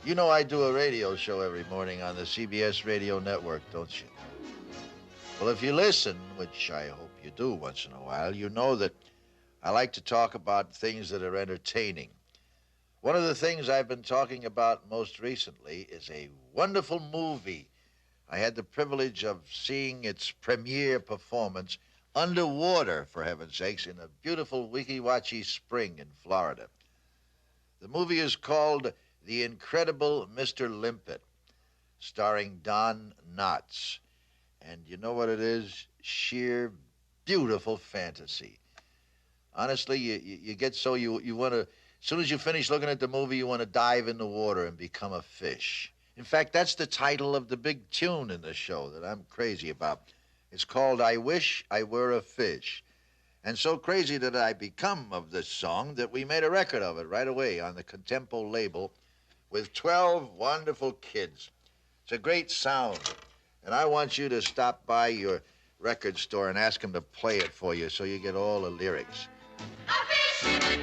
You know I do a radio show every morning on the CBS radio network, don't you? Well, if you listen, which I hope you do once in a while, you know that I like to talk about things that are entertaining. One of the things I've been talking about most recently is a wonderful movie. I had the privilege of seeing its premiere performance underwater, for heaven's sakes, in a beautiful Weeki Wachee spring in Florida. The movie is called The Incredible Mr. Limpet, starring Don Knotts. And you know what it is? Sheer, beautiful fantasy. Honestly, you get so you want to, as soon as you finish looking at the movie, you want to dive in the water and become a fish. In fact, that's the title of the big tune in the show that I'm crazy about. It's called I Wish I Were a Fish. And so crazy did I become of this song that we made a record of it right away on the Contempo label with 12 wonderful kids. It's a great sound. And I want you to stop by your record store and ask them to play it for you so you get all the lyrics. A fish can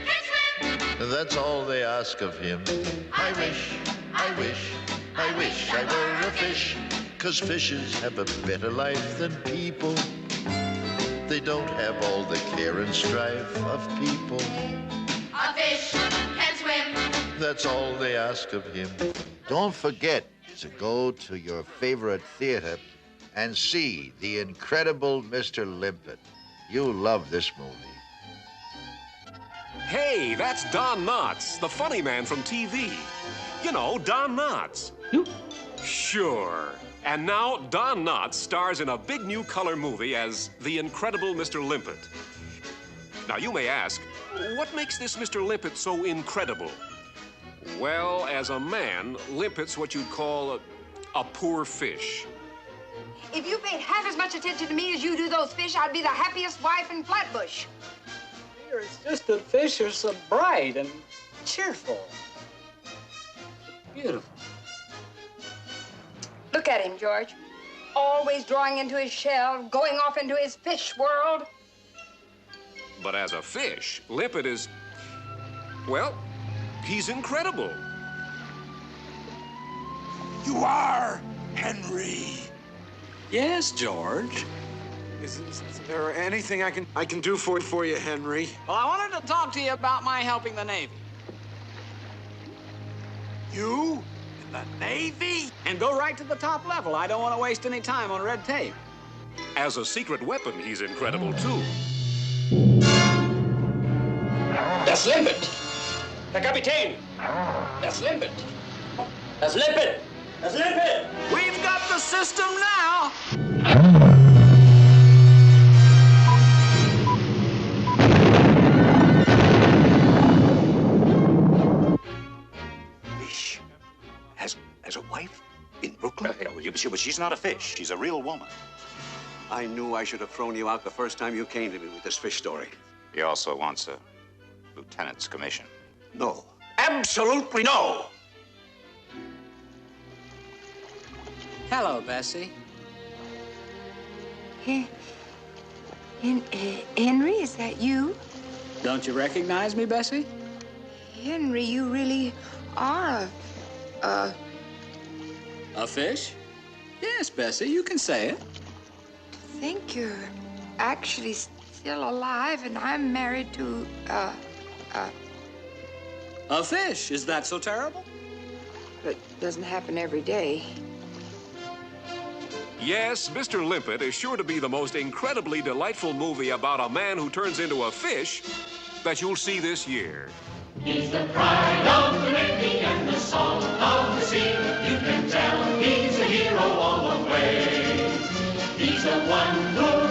swim. And that's all they ask of him. I wish, I wish, I wish I were a fish. 'Cause fishes have a better life than people. They don't have all the care and strife of people. A fish can swim. That's all they ask of him. Don't forget to go to your favorite theater and see The Incredible Mr. Limpet. You'll love this movie. Hey, that's Don Knotts, the funny man from TV. You know, Don Knotts. You? Sure. And now Don Knotts stars in a big new color movie as The Incredible Mr. Limpet. Now, you may ask, what makes this Mr. Limpet so incredible? Well, as a man, Limpet's what you'd call a poor fish. If you paid half as much attention to me as you do those fish, I'd be the happiest wife in Flatbush. Dear, it's just that fish are so bright and cheerful. Beautiful. Look at him, George. Always drawing into his shell, going off into his fish world. But as a fish, Limpet is, well, he's incredible. You are Henry. Yes, George. Is there anything I can do for you, Henry? Well, I wanted to talk to you about my helping the Navy. You? In the Navy? And go right to the top level. I don't want to waste any time on red tape. As a secret weapon, he's incredible, too. Das Limpet! Herr Kapitän! Das Limpet! Das Limpet! Das Limpet! We've got the system now! Fish has a wife in Brooklyn? But she's not a fish. She's a real woman. I knew I should have thrown you out the first time you came to me with this fish story. He also wants a lieutenant's commission. No. Absolutely no! Hello, Bessie. Henry, is that you? Don't you recognize me, Bessie? Henry, you really are A fish? Yes, Bessie, you can say it. I think you're actually still alive and I'm married to, A fish? Is that so terrible? It doesn't happen every day. Yes, Mr. Limpet is sure to be the most incredibly delightful movie about a man who turns into a fish that you'll see this year. He's the pride of the Navy and the song of the sea. You can tell he's a hero all the way. He's the one who